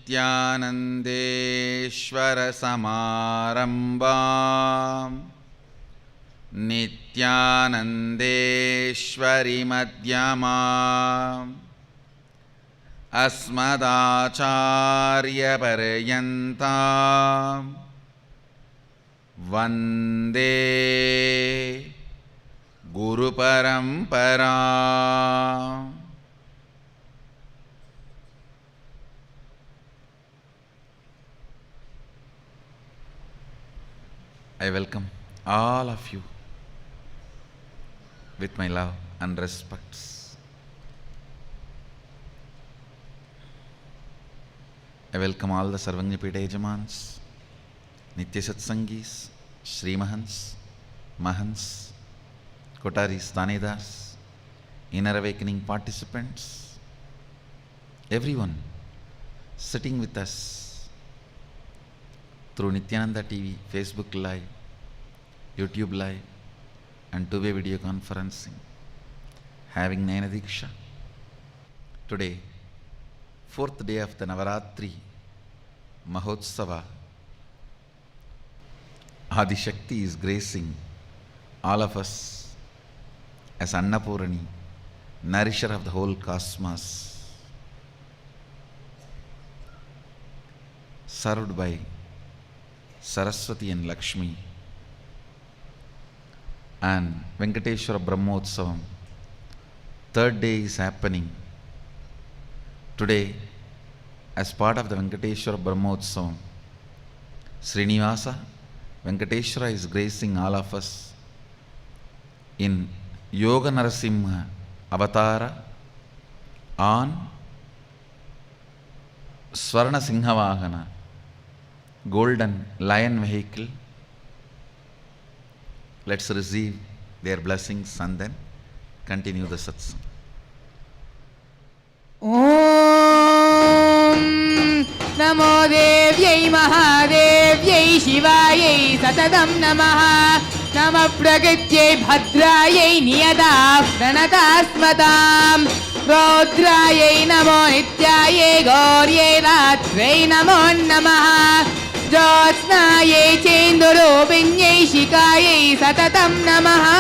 नित्यानन्देश्वरसमारम्भां नित्यानन्देश्वरि मध्यमाम् अस्मदाचार्यपर्यन्तां वन्दे गुरुपरम्पराम्. I welcome all of you with my love and respects. I welcome all the Sarvajñapita Yajamans, Nitya Satsangis, Shri Mahants, Mahants, Kotaris, Tanedas, Inner Awakening participants, everyone sitting with us through Nityananda TV, Facebook Live, YouTube Live and two-way video conferencing, having Nayana Diksha. Today, fourth day of the Navaratri Mahotsava, Adi Shakti is gracing all of us as Annapurani, nourisher of the whole cosmos, served by Saraswati and Lakshmi, and Venkateshwara Brahmotsavam. Third day is happening. Today, as part of the Venkateshwara Brahmotsavam, Srinivasa Venkateshwara is gracing all of us in Yoga Narasimha Avatara on Swarna Singhavahana, golden lion vehicle. Let's receive their blessings and then continue the satsang. Om Namo Devyai Mahadevyai Shivayai Satadam Namaha Nama Pragatyai Bhadrayai Niyata Pranatasmatam Rodrayai Namo Nityayai Gaurye Ratrei Namo Namaha Jyotsnayai Chendurupinyai Shikayai Satatam Namaha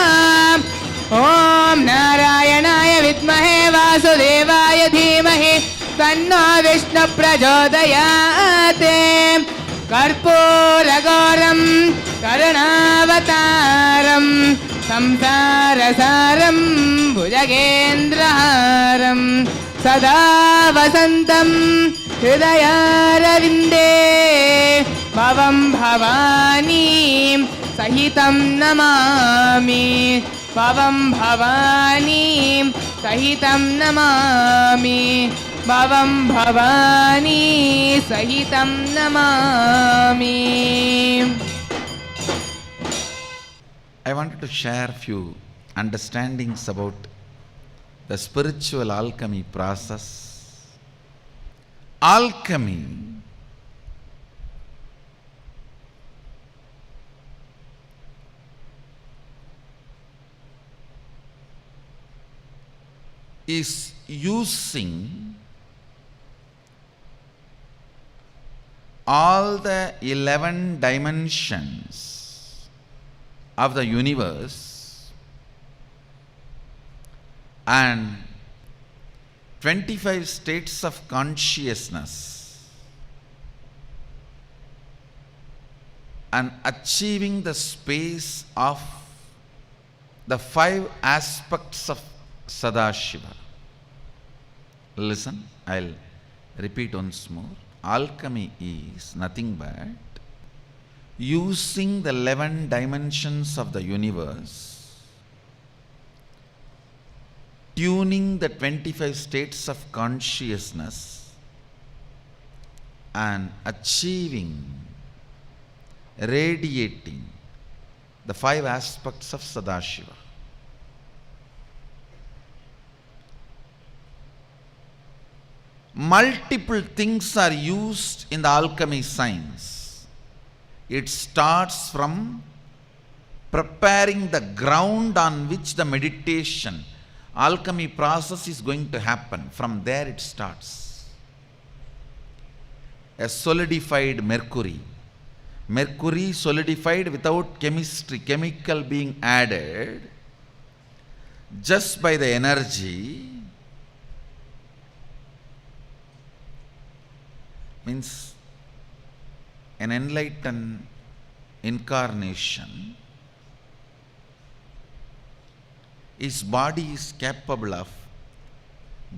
Om Narayanaya Vidmahe Vasudevaya Dhimahi Tanno Vishnu Prachodayate Karpuragoram Karunavataram Samsarasaram Bhujagendraharam Sada Vasantam Hridayarvinde Bhavam Bhavani Sahitam Namami Bhavam Bhavani Sahitam Namami Bhavam Bhavani Sahitam Namami. I wanted to share a few understandings about the spiritual alchemy process. Alchemy is using all the 11 dimensions of the universe and 25 states of consciousness and achieving the space of the 5 aspects of Sadashiva. Listen, I'll repeat once more. Alchemy is nothing but using the 11 dimensions of the universe, tuning the 25 states of consciousness and achieving, radiating the 5 aspects of Sadashiva. Multiple things are used in the alchemy science. It starts from preparing the ground on which the meditation, alchemy process is going to happen. From there it starts. a solidified mercury. Mercury solidified without chemical being added, just by the energy, means an enlightened incarnation, his body is capable of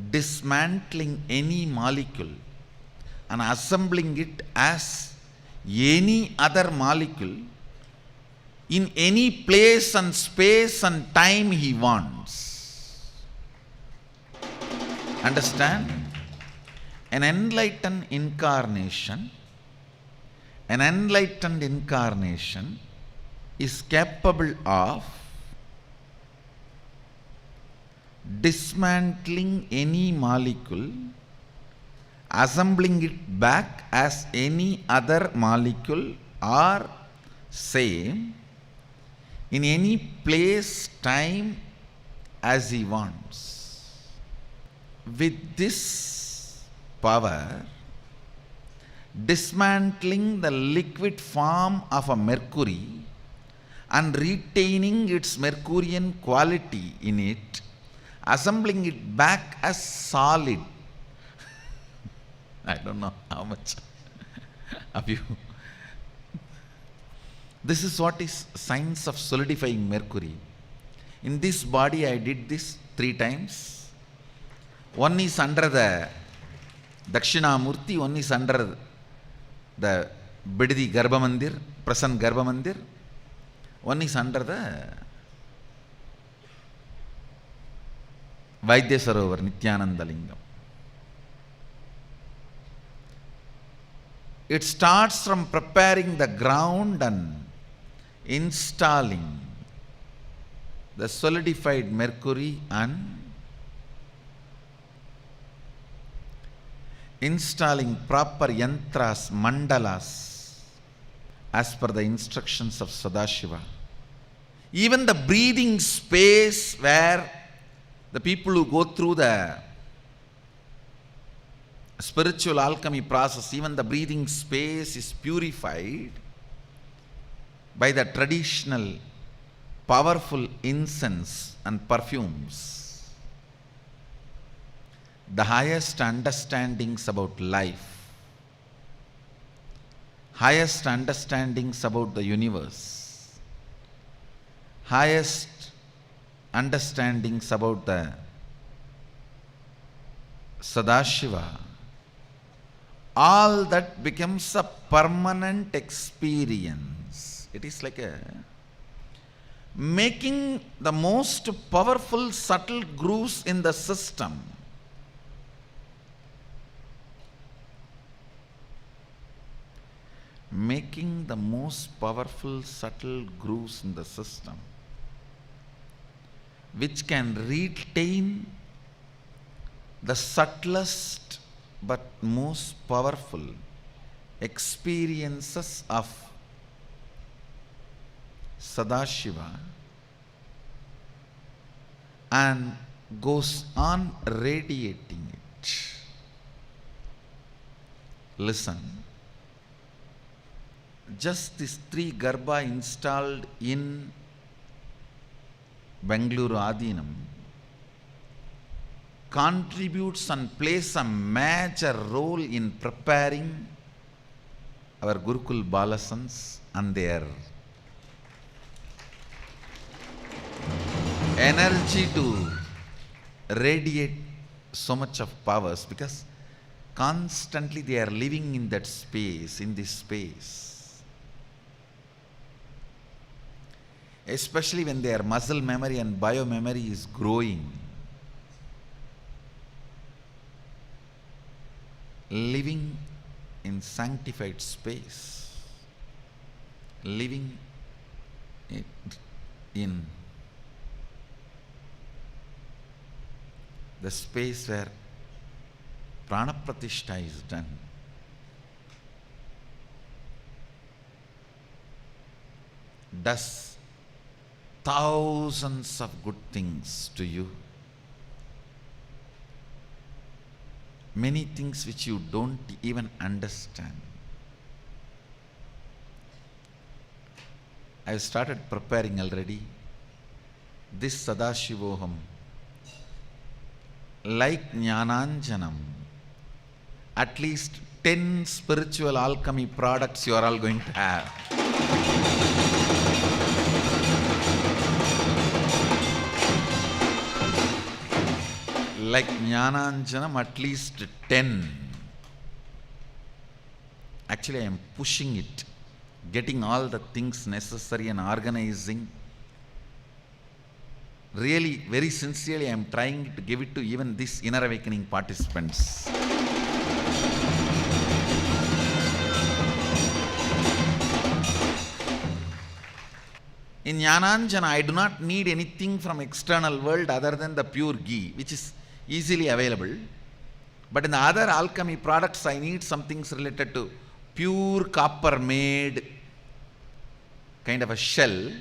dismantling any molecule and assembling it as any other molecule in any place and space and time he wants. Understand? An enlightened incarnation is capable of dismantling any molecule, assembling it back as any other molecule or same in any place, time as he wants. With this power, dismantling the liquid form of a mercury and retaining its Mercurian quality in it, assembling it back as solid. I don't know how much of you. This is what is science of solidifying mercury. In this body I did this 3 times. One is under the Dakshinamurti, one is under the Bidadi Garbha Mandir, Prasanna Garbha Mandir, one is under the Vaidya Sarovar, Nityananda Lingam. It starts from preparing the ground and installing the solidified mercury and installing proper yantras, mandalas, as per the instructions of Sadashiva. Even the breathing space where the people who go through the spiritual alchemy process, even the breathing space is purified by the traditional powerful incense and perfumes. The highest understandings about life, highest understandings about the universe, highest understandings about the Sadashiva, all that becomes a permanent experience. It is like making the most powerful subtle grooves in the system. Making the most powerful subtle grooves in the system, which can retain the subtlest but most powerful experiences of Sadashiva and goes on radiating it. Listen, just these 3 Garbha installed in Bengaluru Adinam contributes and plays a major role in preparing our Gurukul Balasans and their energy to radiate so much of powers, because constantly they are living in that space, in this space. Especially when their muscle memory and bio memory is growing. Living in sanctified space, living in the space where Prana Pratishtha is done. Does thousands of good things to you. many things which you don't even understand. I have started preparing already this Sadashivoham, like Jnananjanam. At least 10 spiritual alchemy products you are all going to have. Like Jnananjanam, at least 10. Actually, I am pushing it, getting all the things necessary and organizing. Really, very sincerely, I am trying to give it to even these inner awakening participants. In Jnananjana, I do not need anything from external world other than the pure ghee, which is easily available. But in the other alchemy products, I need some things related to pure copper made kind of a shell,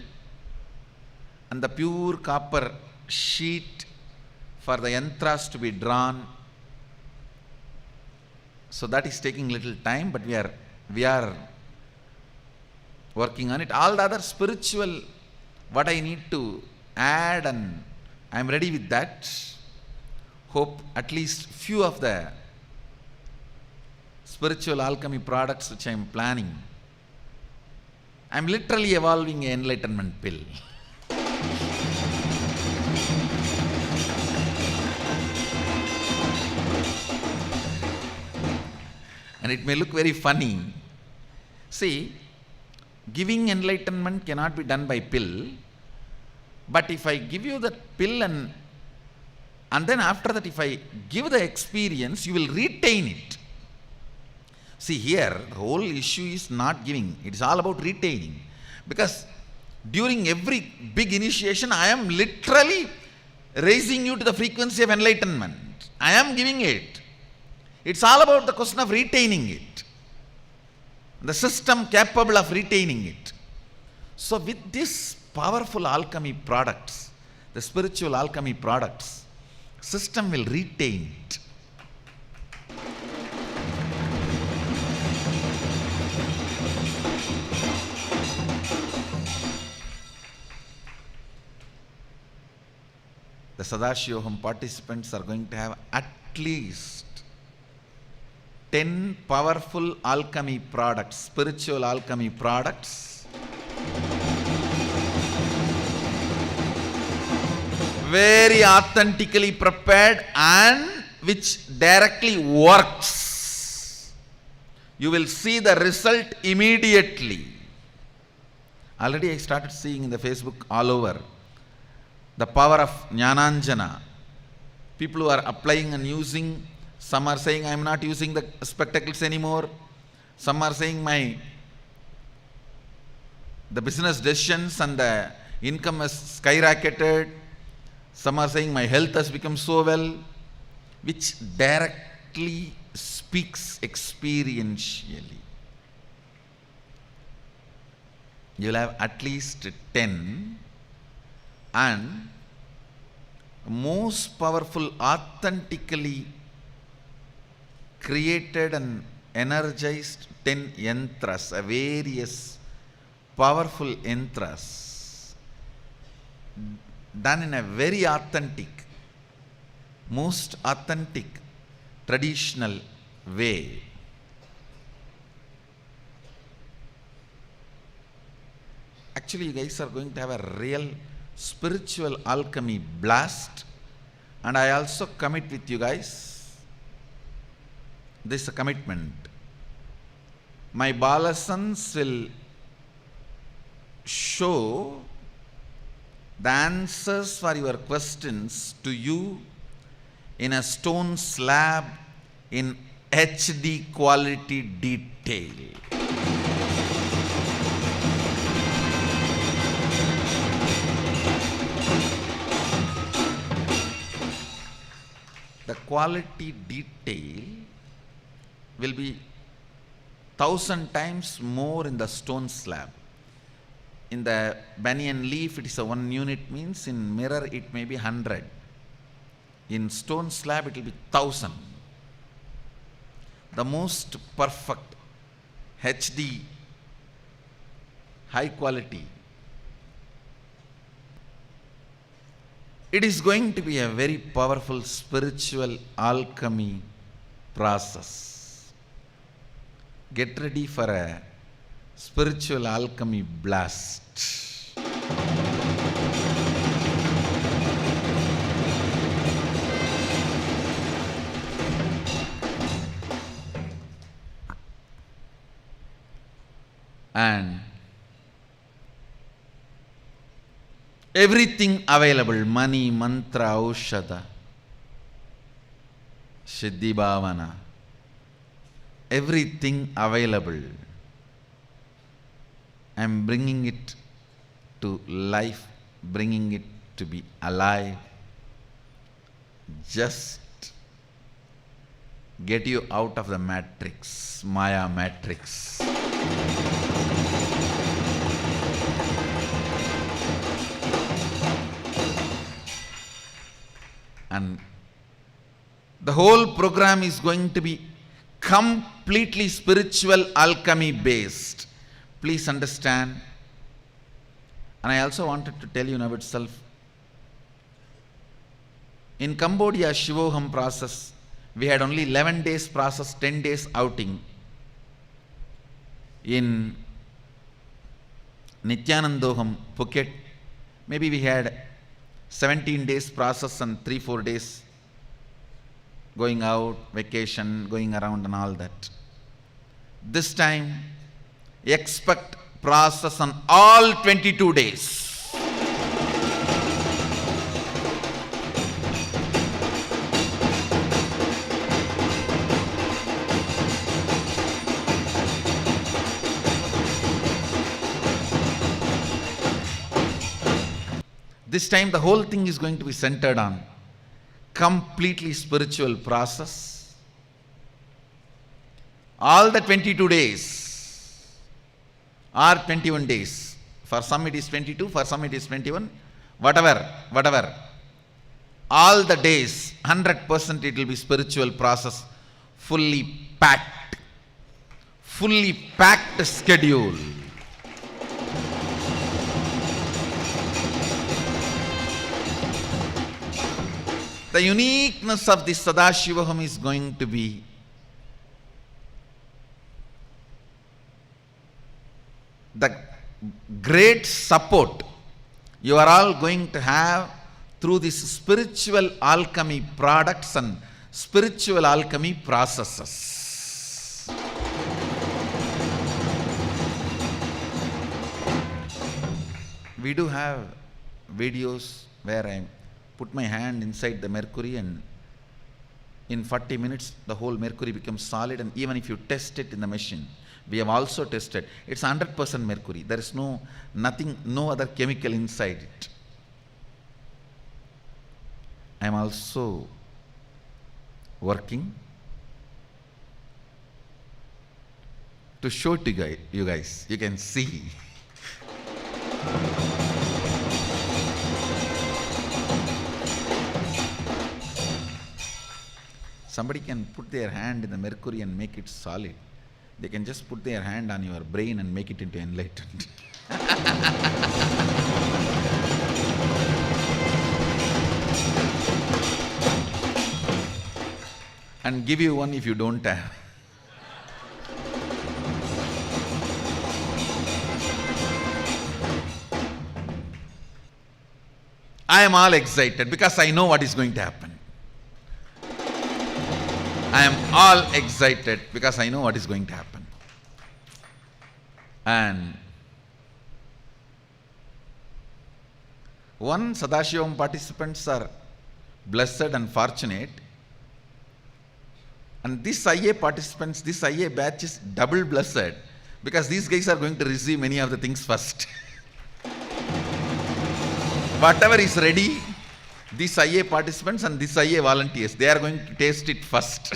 and the pure copper sheet for the yantras to be drawn. So that is taking little time, but we are working on it. All the other spiritual, what I need to add, and I am ready with that. Hope at least few of the spiritual alchemy products which I am planning. I am literally evolving an enlightenment pill. And it may look very funny. See, giving enlightenment cannot be done by pill, but if I give you that pill and then after that if I give the experience, you will retain it. See, here the whole issue is not giving, it is all about retaining. Because during every big initiation, I am literally raising you to the frequency of enlightenment. I am giving it. It's all about the question of retaining it. The system capable of retaining it. So with this powerful alchemy products, the spiritual alchemy products, system will retain it. The Sadashivoham participants are going to have at least 10 powerful alchemy products, spiritual alchemy products, very authentically prepared and which directly works. You will see the result immediately. Already I started seeing in the Facebook all over the power of Jnananjana. People who are applying and using. Some are saying, I am not using the spectacles anymore. Some are saying the business decisions and the income has skyrocketed. Some are saying my health has become so well, which directly speaks experientially. You will have at least 10, and most powerful, authentically created and energized 10 yantras, various powerful yantras, done in a very authentic, most authentic, traditional way. Actually, you guys are going to have a real spiritual alchemy blast, and I also commit with you guys this commitment. My balasans will show the answers for your questions to you in a stone slab in HD quality detail. The quality detail will be 1,000 times more in the stone slab. In the banyan leaf, it is a 1 unit, means in mirror it may be 100. In stone slab, it will be 1,000. the most perfect HD, high quality. It is going to be a very powerful spiritual alchemy process. Get ready for a spiritual alchemy blast. And everything available, money, mantra, aushadha, siddhi bhavana, everything available. I am bringing it to life, bringing it to be alive. Just get you out of the matrix, Maya matrix. And the whole program is going to be completely spiritual alchemy based. Please understand. And I also wanted to tell you now itself, in Cambodia Shivoham process, we had only 11 days process, 10 days outing. In Nityanandoham, Phuket, maybe we had 17 days process and 3-4 days going out, vacation, going around and all that. This time, expect process on all 22 days. This time the whole thing is going to be centered on completely spiritual process. All the 22 days or 21 days. For some it is 22, for some it is 21, whatever. All the days, 100% it will be spiritual process, fully packed schedule. The uniqueness of this Sadashivaham is going to be the great support you are all going to have through these spiritual alchemy products and spiritual alchemy processes. We do have videos where I put my hand inside the mercury and in 40 minutes the whole mercury becomes solid, and even if you test it in the machine, we have also tested, it's 100% mercury. There is no other chemical inside it. I am also working to show to you guys. You can see. Somebody can put their hand in the mercury and make it solid. They can just put their hand on your brain and make it into enlightened. And give you one if you don't have. I am all excited because I know what is going to happen. I am all excited because I know what is going to happen. And one, Sadashivam participants are blessed and fortunate. And this IA participants, this IA batch is double blessed because these guys are going to receive many of the things first. Whatever is ready, these IA participants and these IA volunteers, they are going to taste it first.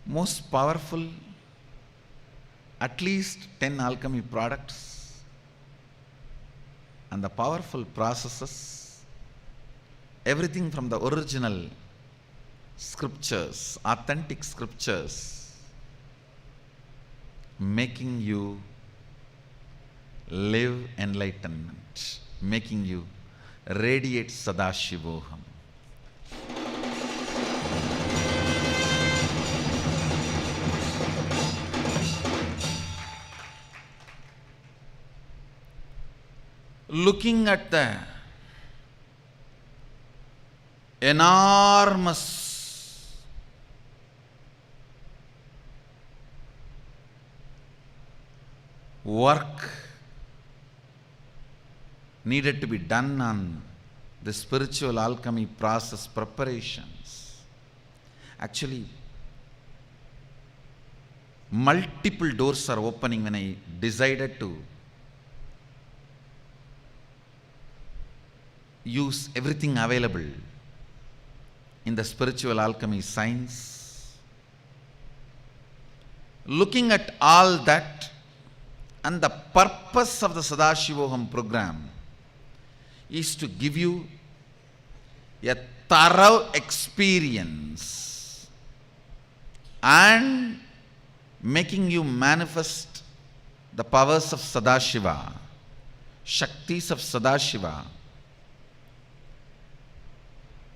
Most powerful, at least 10 alchemy products and the powerful processes everything from the original scriptures, authentic scriptures, making you live enlightenment, making you radiate Sadashivoham. Looking at the enormous work needed to be done on the spiritual alchemy process preparations. Actually, multiple doors are opening when I decided to use everything available in the spiritual alchemy science. Looking at all that, and the purpose of the Sadashivoham program is to give you a thorough experience and making you manifest the powers of Sadashiva, Shaktis of Sadashiva,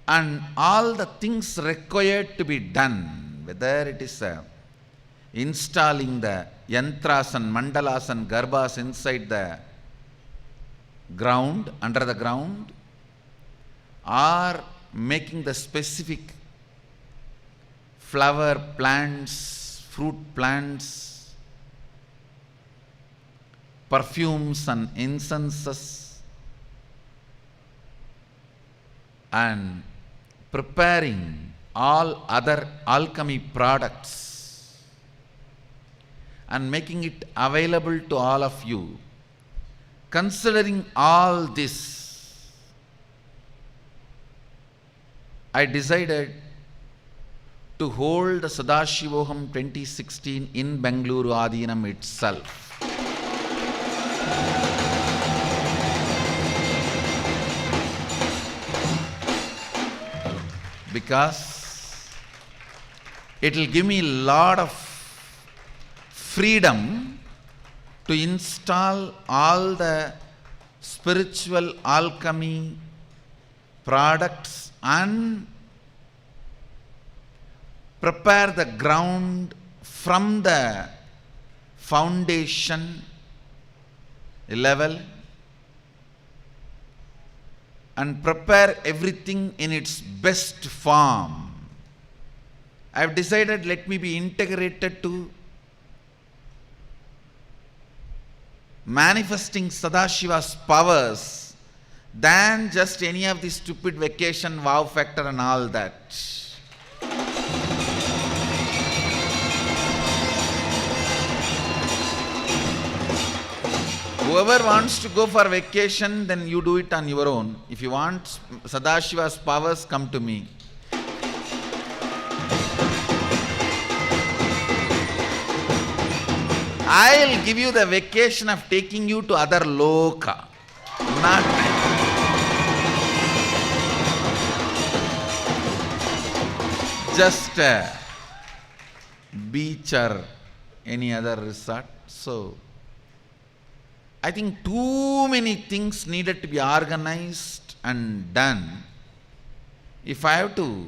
and all the things required to be done, whether it is installing the yantras and mandalas and garbhas inside the ground, under the ground, or making the specific flower plants, fruit plants, perfumes and incenses, and preparing all other alchemy products and making it available to all of you. Considering all this, I decided to hold the Sadashivoham 2016 in Bengaluru Adhinam itself. Because it will give me a lot of freedom to install all the spiritual alchemy products and prepare the ground from the foundation level and prepare everything in its best form. I have decided, let me be integrated to manifesting Sadashiva's powers than just any of the stupid vacation, wow factor and all that. Whoever wants to go for vacation, then you do it on your own. If you want Sadashiva's powers, come to me. I'll give you the vacation of taking you to other loka. Not just a beach or any other resort. So, I think too many things needed to be organized and done. If I have to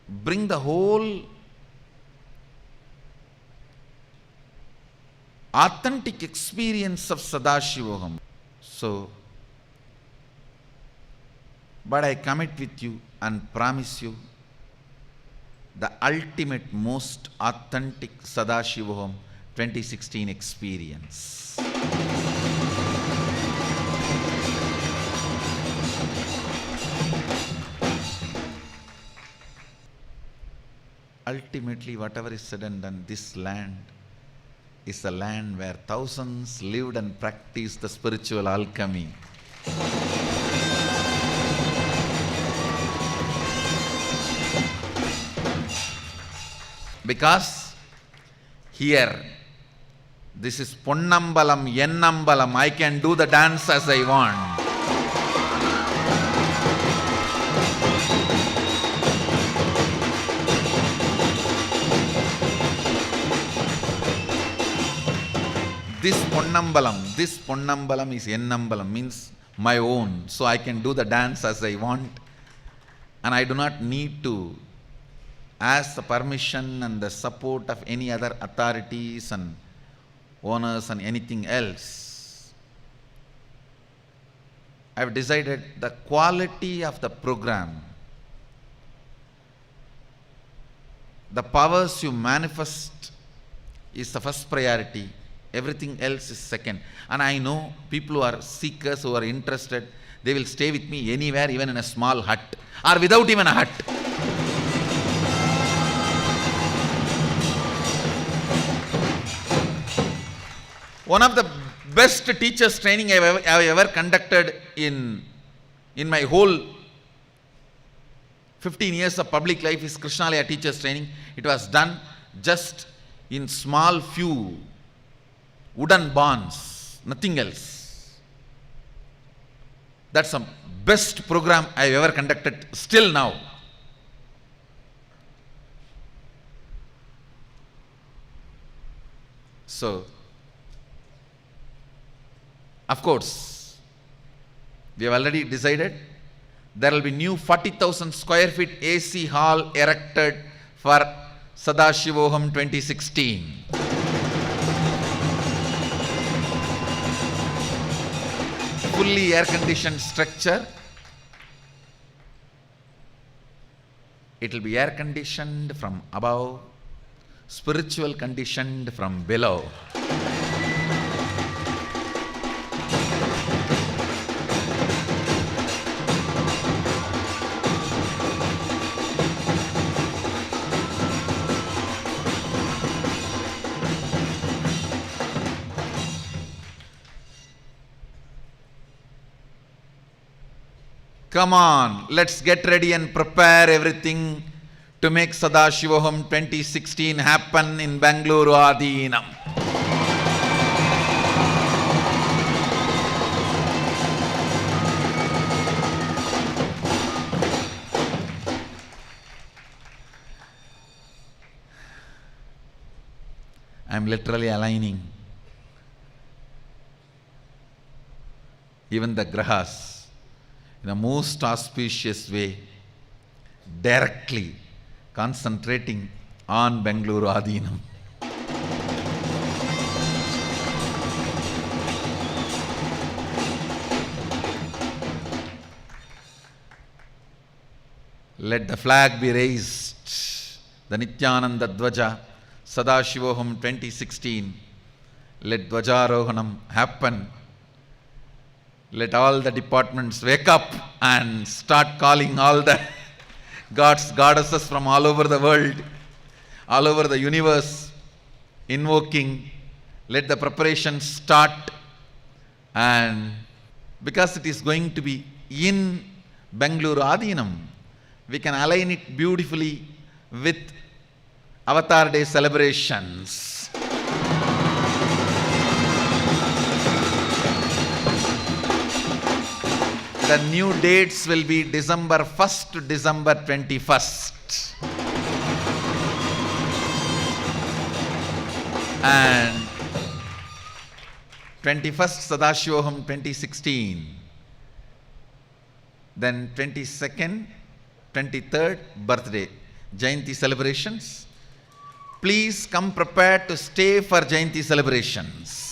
bring the whole authentic experience of Sadashivoham, so, but I commit with you and promise you the ultimate, most authentic Sadashivoham 2016 experience. Ultimately, whatever is said and done, this land is a land where thousands lived and practiced the spiritual alchemy. Because here, this is Ponnambalam, Yennambalam, I can do the dance as I want. this Ponnambalam is Ennambalam, means my own. So I can do the dance as I want. And I do not need to ask the permission and the support of any other authorities and owners and anything else. I have decided the quality of the program, the powers you manifest is the first priority. Everything else is second. And I know people who are seekers, who are interested, they will stay with me anywhere, even in a small hut or without even a hut. One of the best teachers training I have ever conducted in my whole 15 years of public life is Krishnalaya teachers training. It was done just in small few wooden barns, nothing else. That's the best program I have ever conducted still now. So, of course, we have already decided there will be new 40,000 square feet AC hall erected for Sadashivoham 2016. Fully air-conditioned structure. It will be air-conditioned from above, spiritual conditioned from below. Come on, let's get ready and prepare everything to make Sadashivoham 2016 happen in Bangalore Adinam. I am literally aligning even the grahas in a most auspicious way, directly concentrating on Bangalore Adinam. Let the flag be raised, the Nityananda Dvaja, Sadashivoham 2016. Let Dvajarohanam happen. Let all the departments wake up and start calling all the gods, goddesses from all over the world, all over the universe, invoking. Let the preparations start. And because it is going to be in Bangalore Adinam, we can align it beautifully with Avatar Day celebrations. The new dates will be December 1st to December 21st. And 21st Sadashivoham 2016. Then 22nd, 23rd birthday, Jayanti celebrations. Please come prepared to stay for Jayanti celebrations.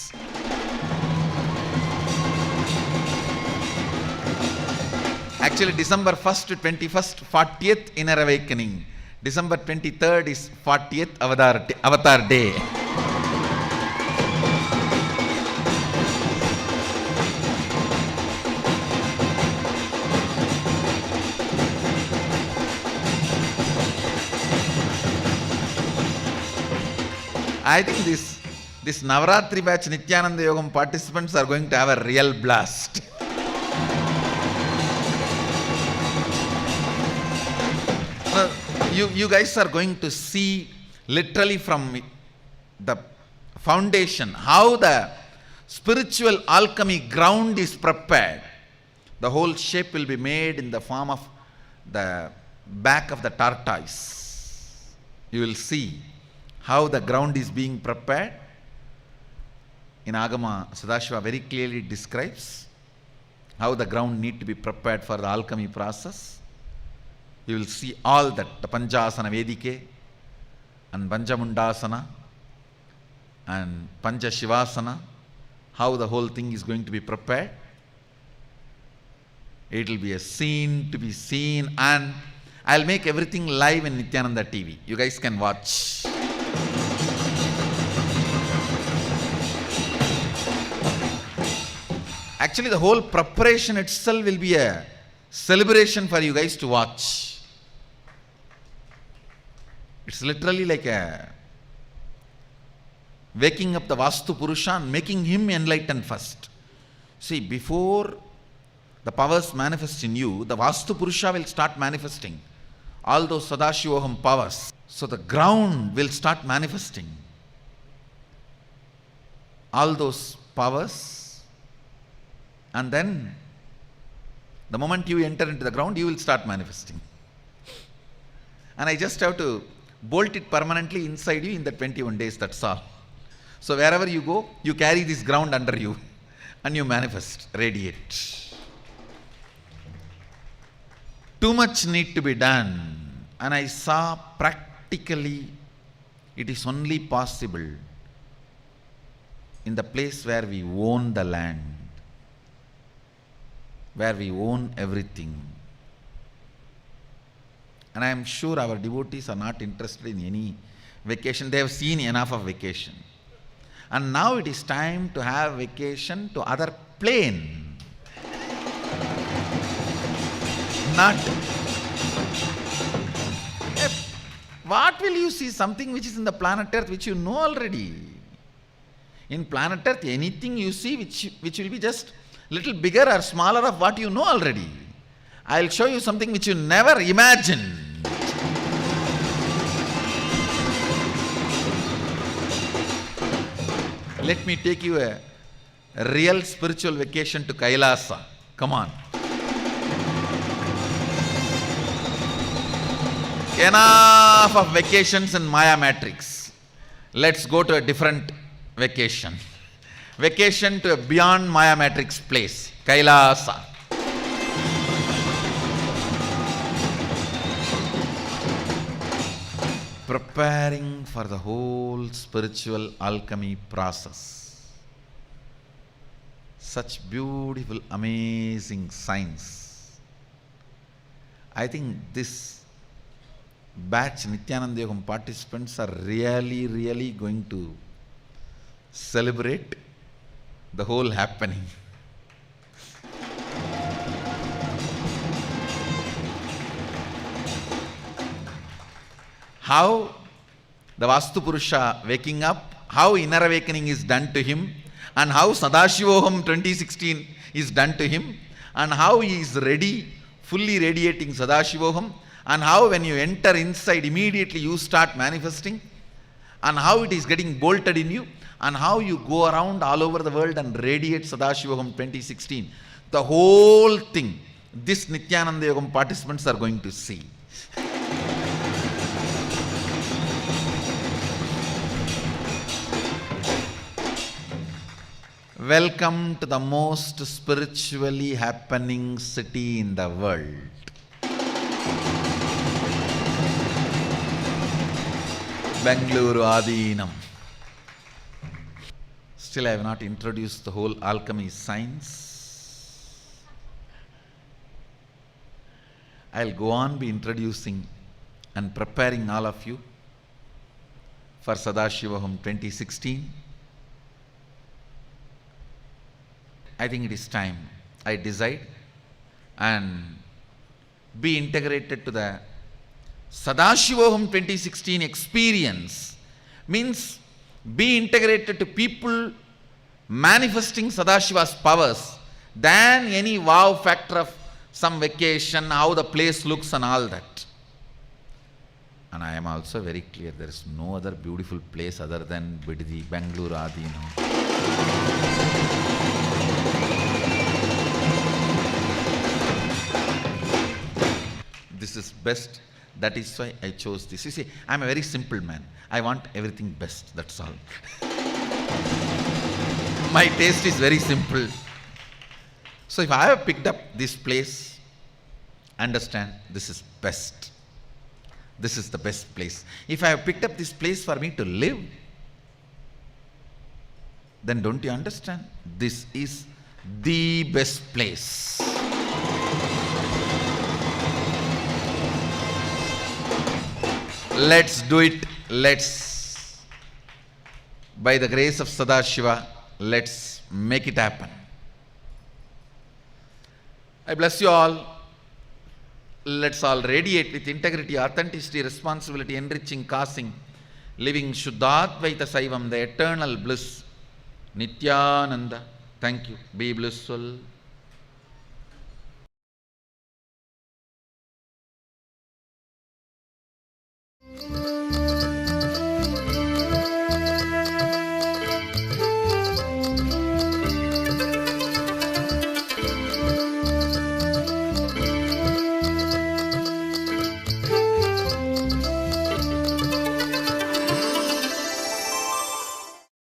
Actually, December 1st to 21st, 40th Inner Awakening. December 23rd is 40th Avatar Day. I think this Navaratri batch Nityananda Yogam participants are going to have a real blast. You guys are going to see literally from the foundation how the spiritual alchemy ground is prepared. The whole shape will be made in the form of the back of the tortoise. You will see how the ground is being prepared. in Agama, Sadashiva very clearly describes how the ground need to be prepared for the alchemy process. You will see all that, the Panchasana Vedike and Panjamundasana and Pancha Shivasana, how the whole thing is going to be prepared. It will be a scene to be seen, and I'll make everything live in Nityananda TV. You guys can watch. Actually, the whole preparation itself will be a celebration for you guys to watch. It's literally like a waking up the Vastu Purusha and making him enlightened first. See, before the powers manifest in you, the Vastu Purusha will start manifesting all those Sadashivoham powers. So the ground will start manifesting all those powers, and then the moment you enter into the ground, you will start manifesting. And I just have to bolt it permanently inside you in the 21 days, that's all. So wherever you go, you carry this ground under you and you manifest, radiate. Too much need to be done, and I saw practically it is only possible in the place where we own the land, where we own everything. And I am sure our devotees are not interested in any vacation. They have seen enough of vacation. And now it is time to have vacation to other plane. Not. What will you see? Something which is in the planet Earth which you know already. In planet Earth, anything you see which will be just little bigger or smaller of what you know already. I'll show you something which you never imagined. Let me take you a real spiritual vacation to Kailasa. Come on. Enough of vacations in Maya Matrix. Let's go to a different vacation. Vacation to a beyond Maya Matrix place, Kailasa. Preparing for the whole spiritual alchemy process. Such beautiful, amazing science. I think this batch Nityananda Yogam participants are really going to celebrate the whole happening. How the Vastu Purusha waking up, how inner awakening is done to him, and how Sadashivoham 2016 is done to him, and how he is ready, fully radiating Sadashivoham, and how when you enter inside, immediately you start manifesting, and how it is getting bolted in you, and how you go around all over the world and radiate Sadashivoham 2016. The whole thing, this Nityananda Yogam participants are going to see. Welcome to the most spiritually happening city in the world. Bengaluru Adinam. Still I have not introduced the whole alchemy science. I'll go on be introducing and preparing all of you for Sadashivoham 2016. I think it is time I decide and be integrated to the Sadashivoham 2016 experience. Means be integrated to people manifesting Sadashiva's powers than any wow factor of some vacation, how the place looks and all that. And I am also very clear, there is no other beautiful place other than Biddi, Bengaluru Adinam. This is best. That is why I chose this. You see, I am a very simple man. I want everything best, that's all. My taste is very simple. So if I have picked up this place, understand this is best. This is the best place. If I have picked up this place for me to live, then don't you understand? This is the best place. Let's do it. Let's, by the grace of Sadashiva, let's make it happen. I bless you all. Let's all radiate with integrity, authenticity, responsibility, enriching, causing, living Shuddhadvaita Saivam, the eternal bliss, Nityananda. Thank you. Be blissful.